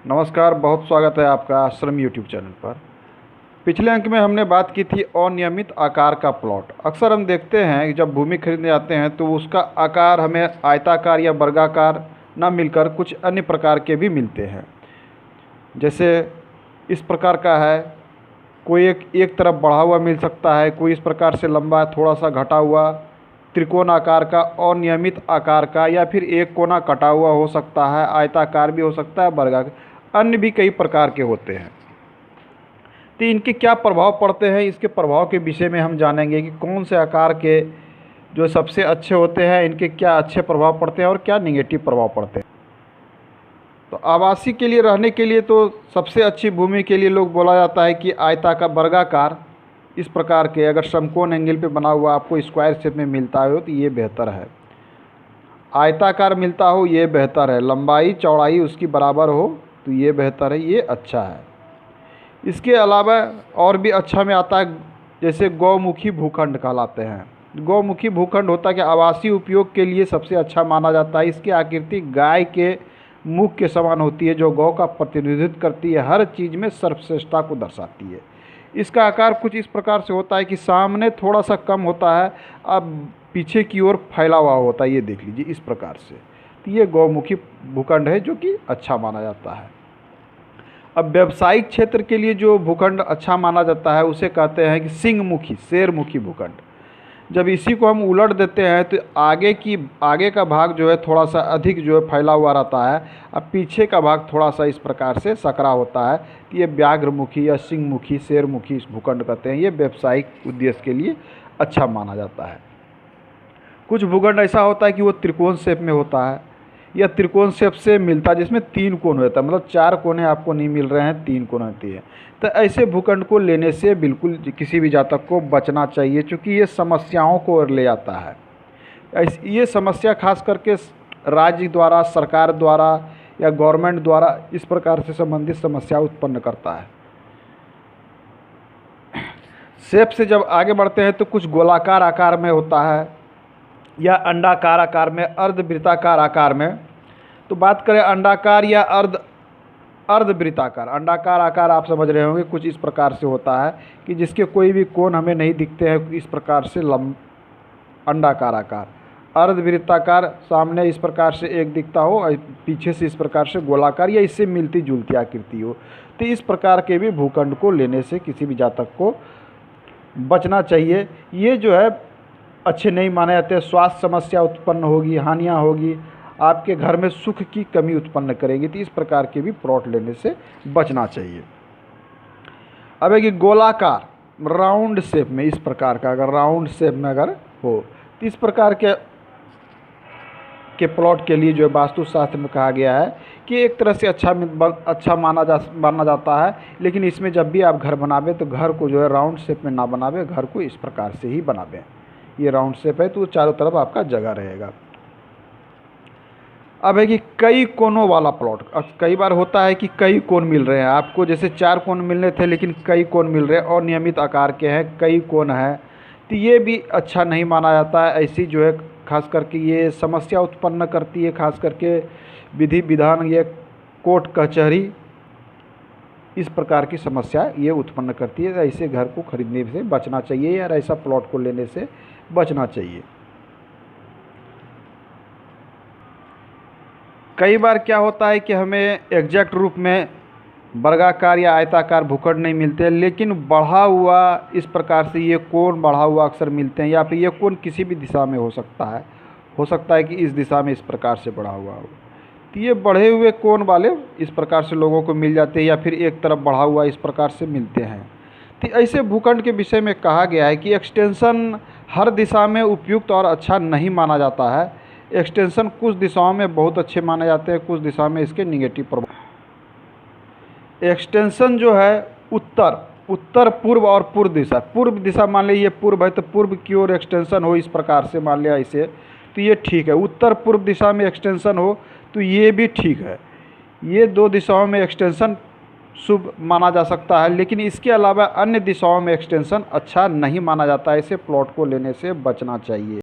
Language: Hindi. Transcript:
नमस्कार, बहुत स्वागत है आपका आश्रम यूट्यूब चैनल पर। पिछले अंक में हमने बात की थी अनियमित आकार का प्लॉट। अक्सर हम देखते हैं कि जब भूमि खरीदने जाते हैं तो उसका आकार हमें आयताकार या वर्गाकार न मिलकर कुछ अन्य प्रकार के भी मिलते हैं। जैसे इस प्रकार का है, कोई एक तरफ बढ़ा हुआ मिल सकता है, कोई इस प्रकार से लंबा थोड़ा सा घटा हुआ त्रिकोण आकार का, अनियमित आकार का, या फिर एक कोना कटा हुआ हो सकता है, आयताकार भी हो सकता है, वर्गाकार, अन्य भी कई प्रकार के होते हैं। तो इनके क्या प्रभाव पड़ते हैं, इसके प्रभाव के विषय में हम जानेंगे कि कौन से आकार के जो सबसे अच्छे होते हैं, इनके क्या अच्छे प्रभाव पड़ते हैं और क्या निगेटिव प्रभाव पड़ते हैं। तो आवासीय के लिए, रहने के लिए तो सबसे अच्छी भूमि के लिए लोग बोला जाता है कि आयताकार, वर्गाकार, इस प्रकार के अगर समकोण एंगल पे बना हुआ आपको स्क्वायर शेप में मिलता हो तो ये बेहतर है। आयताकार मिलता हो ये बेहतर है, लंबाई चौड़ाई उसकी बराबर हो तो ये बेहतर है, ये अच्छा है। इसके अलावा और भी अच्छा में आता है, जैसे गौमुखी भूखंड कहलाते हैं। गौमुखी भूखंड होता है कि आवासीय उपयोग के लिए सबसे अच्छा माना जाता है। इसकी आकृति गाय के मुख के समान होती है, जो गौ का प्रतिनिधित्व करती है, हर चीज़ में सर्वश्रेष्ठता को दर्शाती है। इसका आकार कुछ इस प्रकार से होता है कि सामने थोड़ा सा कम होता है, अब पीछे की ओर फैला हुआ होता है, ये देख लीजिए इस प्रकार से। तो ये गौमुखी भूखंड है जो कि अच्छा माना जाता है। अब व्यावसायिक क्षेत्र के लिए जो भूखंड अच्छा माना जाता है उसे कहते हैं कि सिंहमुखी, शेरमुखी भूखंड। जब इसी को हम उलट देते हैं तो आगे का भाग जो है थोड़ा सा अधिक जो है फैला हुआ रहता है, अब पीछे का भाग थोड़ा सा इस प्रकार से सकरा होता है। तो ये व्याघ्रमुखी या सिंहमुखी, शेरमुखी इस भूखंड कहते हैं। ये व्यावसायिक उद्देश्य के लिए अच्छा माना जाता है। कुछ भूखंड ऐसा होता है कि वो त्रिकोण शेप में होता है या त्रिकोण शेप से मिलता है, जिसमें 3 कोण होता है, मतलब 4 कोने आपको नहीं मिल रहे हैं, 3 कोण होती है। तो ऐसे भूखंड को लेने से बिल्कुल किसी भी जातक को बचना चाहिए, क्योंकि ये समस्याओं को ले आता है। ये समस्या खास करके राज्य द्वारा, सरकार द्वारा या गवर्नमेंट द्वारा इस प्रकार से संबंधित समस्या उत्पन्न करता है। शेप से जब आगे बढ़ते हैं तो कुछ गोलाकार आकार में होता है या अंडाकार आकार में, अर्धवृत्ताकार आकार में। तो बात करें अंडाकार या अर्धवृत्ताकार। अंडाकार आकार आप समझ रहे होंगे, कुछ इस प्रकार से होता है कि जिसके कोई भी कोण हमें नहीं दिखते हैं, इस प्रकार से अंडाकार आकार। अर्धवृत्ताकार, सामने इस प्रकार से एक दिखता हो, पीछे से इस प्रकार से गोलाकार या इससे मिलती जुलती आकृति हो। तो इस प्रकार के भी भूखंड को लेने से किसी भी जातक को बचना चाहिए। ये जो है अच्छे नहीं माने जाते, स्वास्थ्य समस्या उत्पन्न होगी, हानियाँ होगी, आपके घर में सुख की कमी उत्पन्न करेंगे। तो इस प्रकार के भी प्लॉट लेने से बचना चाहिए। अब है कि गोलाकार, राउंड शेप में, इस प्रकार का अगर राउंड शेप में अगर हो तो इस प्रकार के प्लॉट के लिए जो है वास्तुशास्त्र में कहा गया है कि एक तरह से अच्छा माना जाता है। लेकिन इसमें जब भी आप घर बनावे तो घर को जो है राउंड शेप में ना बनावे, घर को इस प्रकार से ही बनावे। ये राउंड शेप है तो चारों तरफ आपका जगह रहेगा। अब है कि कई कोनों वाला प्लॉट। कई बार होता है कि कई कोण मिल रहे हैं आपको, जैसे 4 कोण मिलने थे लेकिन कई कोण मिल रहे हैं, और नियमित आकार के हैं, कई कोण हैं, तो ये भी अच्छा नहीं माना जाता है। ऐसी जो है खास करके ये समस्या उत्पन्न करती है, खास करके विधि विधान, ये कोर्ट कचहरी, इस प्रकार की समस्या ये उत्पन्न करती है। ऐसे घर को खरीदने से बचना चाहिए या ऐसा प्लॉट को लेने से बचना चाहिए। कई बार क्या होता है कि हमें एग्जैक्ट रूप में वर्गाकार या आयताकार भूखंड नहीं मिलते, लेकिन बढ़ा हुआ इस प्रकार से ये कोण बढ़ा हुआ अक्सर मिलते हैं, या फिर ये कोण किसी भी दिशा में हो सकता है कि इस दिशा में इस प्रकार से बढ़ा हुआ हो। तो ये बढ़े हुए कोण वाले इस प्रकार से लोगों को मिल जाते हैं, या फिर एक तरफ बढ़ा हुआ इस प्रकार से मिलते हैं। तो ऐसे भूखंड के विषय में कहा गया है कि एक्सटेंशन हर दिशा में उपयुक्त और अच्छा नहीं माना जाता है। एक्सटेंशन कुछ दिशाओं में बहुत अच्छे माने जाते हैं, कुछ दिशा में इसके निगेटिव प्रभाव। एक्सटेंशन जो है उत्तर पूर्व और पूर्व दिशा मान लिया, ये पूर्व है तो पूर्व की ओर एक्सटेंशन हो, इस प्रकार से मान लिया इसे, तो ये ठीक है। उत्तर पूर्व दिशा में एक्सटेंशन हो तो ये भी ठीक है। ये 2 दिशाओं में एक्सटेंशन शुभ माना जा सकता है, लेकिन इसके अलावा अन्य दिशाओं में एक्सटेंशन अच्छा नहीं माना जाता है। इसे प्लॉट को लेने से बचना चाहिए।